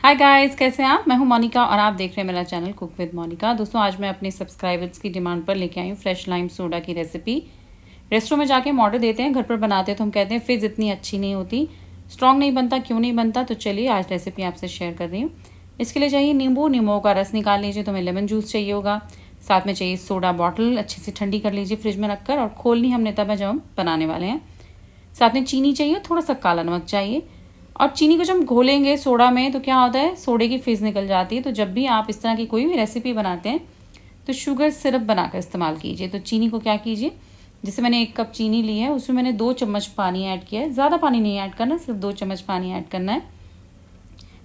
Hi guys, कैसे हैं आप। मैं हूं मोनिका और आप देख रहे हैं मेरा चैनल कुक विद मोनिका। दोस्तों, आज मैं अपने सब्सक्राइबर्स की डिमांड पर लेके आई हूं फ्रेश लाइम सोडा की रेसिपी। रेस्टोरेंट में जाके हम ऑर्डर देते हैं, घर पर बनाते हैं तो हम कहते हैं फिज़ इतनी अच्छी नहीं होती, स्ट्रॉन्ग नहीं बनता। क्यों नहीं बनता? तो चलिए आज रेसिपी आपसे शेयर कर रही हूँ। इसके लिए चाहिए नींबू का रस निकाल लीजिए, तो हमें लेमन जूस चाहिए होगा। साथ में चाहिए सोडा बॉटल, अच्छे से ठंडी कर लीजिए फ्रिज में रखकर, और खोलनी हमने तब है जब हम बनाने वाले हैं। साथ में चीनी चाहिए, थोड़ा सा काला नमक चाहिए। और चीनी को जब हम घोलेंगे सोडा में तो क्या होता है, सोडे की फिज़ निकल जाती है। तो जब भी आप इस तरह की कोई भी रेसिपी बनाते हैं तो शुगर सिरप बनाकर इस्तेमाल कीजिए। तो चीनी को क्या कीजिए, जैसे मैंने 1 कप चीनी ली है, उसमें मैंने 2 चम्मच पानी ऐड किया है। ज़्यादा पानी नहीं ऐड करना, सिर्फ 2 चम्मच पानी ऐड करना है,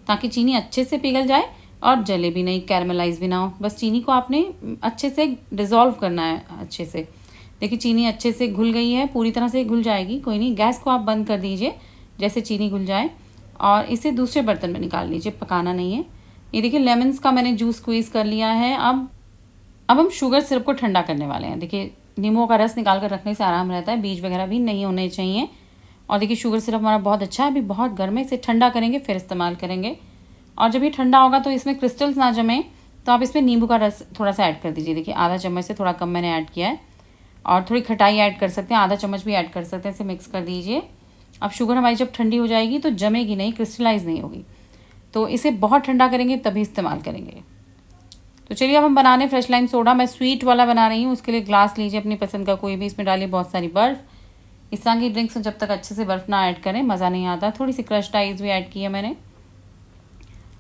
ताकि चीनी अच्छे से पिघल जाए और जले भी नहीं, कैरमलाइज भी ना हो। बस चीनी को आपने अच्छे से डिज़ोल्व करना है अच्छे से। देखिए चीनी अच्छे से घुल गई है, पूरी तरह से घुल जाएगी, कोई नहीं। गैस को आप बंद कर दीजिए जैसे चीनी घुल जाए, और इसे दूसरे बर्तन में निकाल लीजिए, पकाना नहीं है। ये देखिए लेमन्स का मैंने जूस स्क्वीज़ कर लिया है। अब हम शुगर सिरप को ठंडा करने वाले हैं। देखिए नींबू का रस निकाल कर रखने से आराम रहता है, बीज वगैरह भी नहीं होने चाहिए। और देखिए शुगर सिरप हमारा बहुत अच्छा है, अभी बहुत गर्म है, इसे ठंडा करेंगे फिर इस्तेमाल करेंगे। और जब ये ठंडा होगा तो इसमें क्रिस्टल्स ना जमे, तो आप इसमें नींबू का रस थोड़ा सा ऐड कर दीजिए। देखिए आधा चम्मच से थोड़ा कम मैंने ऐड किया है, और थोड़ी खटाई ऐड कर सकते हैं, आधा चम्मच भी ऐड कर सकते हैं। इसे मिक्स कर दीजिए। अब शुगर हमारी जब ठंडी हो जाएगी तो जमेगी नहीं, क्रिस्टलाइज नहीं होगी। तो इसे बहुत ठंडा करेंगे तभी इस्तेमाल करेंगे। तो चलिए अब हम बनाने फ्रेश लाइम सोडा। मैं स्वीट वाला बना रही हूँ, उसके लिए ग्लास लीजिए अपनी पसंद का कोई भी, इसमें डालिए बहुत सारी बर्फ़। इस तरह की ड्रिंक्स जब तक अच्छे से बर्फ़ ना ऐड करें मज़ा नहीं आता। थोड़ी सी क्रश्ड आइस भी ऐड की है मैंने।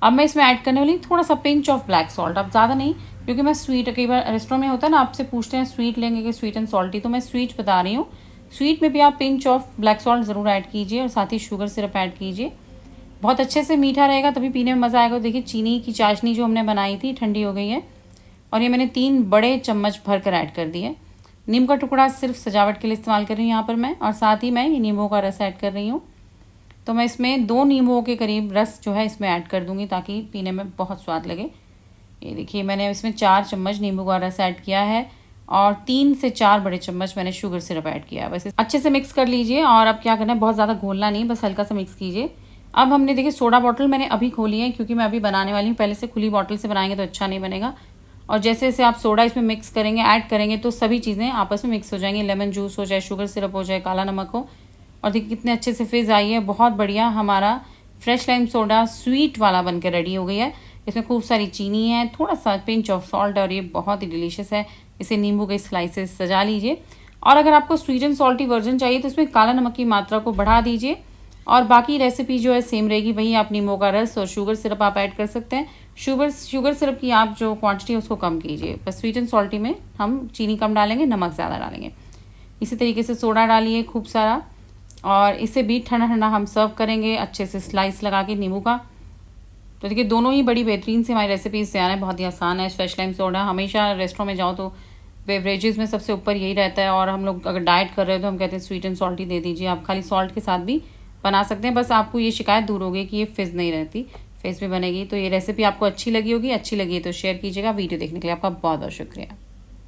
अब मैं इसमें ऐड करने वाली थोड़ा सा पिंच ऑफ ब्लैक सॉल्ट। अब ज़्यादा नहीं, क्योंकि मैं स्वीट, कई बार रेस्टोरेंट में होता है ना, आपसे पूछते हैं स्वीट लेंगे कि स्वीट एंड सॉल्टी, तो मैं स्वीट बता रही हूँ। स्वीट में भी आप पिंच ऑफ ब्लैक सॉल्ट ज़रूर ऐड कीजिए, और साथ ही शुगर सिरप ऐड कीजिए। बहुत अच्छे से मीठा रहेगा, तभी पीने में मज़ा आएगा। देखिए चीनी की चाशनी जो हमने बनाई थी ठंडी हो गई है, और ये मैंने 3 बड़े चम्मच भर कर ऐड कर दिए। नींबू का टुकड़ा सिर्फ सजावट के लिए इस्तेमाल कर रही हूँ यहाँ पर मैं, और साथ ही मैं ये नींबू का रस ऐड कर रही हूँ। तो मैं इसमें 2 नींबुओं के करीब रस जो है इसमें ऐड कर दूँगी, ताकि पीने में बहुत स्वाद लगे। ये देखिए मैंने इसमें 4 चम्मच नींबू का रस ऐड किया है, और 3 से 4 बड़े चम्मच मैंने शुगर सिरप ऐड किया है। बस अच्छे से मिक्स कर लीजिए। और अब क्या करना है, बहुत ज़्यादा घोलना नहीं, बस हल्का सा मिक्स कीजिए। अब हमने देखिए सोडा बॉटल मैंने अभी खोली है, क्योंकि मैं अभी बनाने वाली हूँ। पहले से खुली बॉटल से बनाएंगे तो अच्छा नहीं बनेगा। और जैसे जैसे आप सोडा इसमें मिक्स करेंगे, ऐड करेंगे, तो सभी चीज़ें आपस में मिक्स हो जाएंगी। लेमन जूस हो, चाहे शुगर सिरप हो, चाहे काला नमक हो। और देखिए कितने अच्छे से फिज़ आई है, बहुत बढ़िया। हमारा फ्रेश लाइम सोडा स्वीट वाला बन के रेडी हो गया है। इसमें खूब सारी चीनी है, थोड़ा सा पिंच ऑफ सॉल्ट, और ये बहुत ही डिलीशियस है। इसे नींबू के स्लाइसेस सजा लीजिए। और अगर आपको स्वीट एंड सॉल्टी वर्जन चाहिए तो इसमें काला नमक की मात्रा को बढ़ा दीजिए, और बाकी रेसिपी जो है सेम रहेगी। वही आप नींबू का रस और शुगर सिरप आप ऐड कर सकते हैं। शुगर सिरप की आप जो क्वांटिटी है उसको कम कीजिए। बस स्वीट एंड सॉल्टी में हम चीनी कम डालेंगे, नमक ज़्यादा डालेंगे। इसी तरीके से सोडा डालिए खूब सारा, और इसे भी ठंडा ठंडा हम सर्व करेंगे अच्छे से स्लाइस लगा के नींबू का। तो देखिए दोनों ही बड़ी बेहतरीन से हमारी रेसिपीज तैयार है, बहुत ही आसान है। फ्रेश लाइम सोडा हमेशा रेस्टोरेंट में जाओ तो बेवरेजेस में सबसे ऊपर यही रहता है, और हम लोग अगर डाइट कर रहे हो तो हम कहते हैं स्वीट एंड सॉल्टी दे दीजिए। आप खाली सॉल्ट के साथ भी बना सकते हैं, बस आपको ये शिकायत दूर होगी कि ये फिज़ नहीं रहती, फेस में बनेगी। तो ये रेसिपी आपको अच्छी लगी होगी, अच्छी लगी है तो शेयर कीजिएगा। वीडियो देखने के लिए आपका बहुत बहुत शुक्रिया।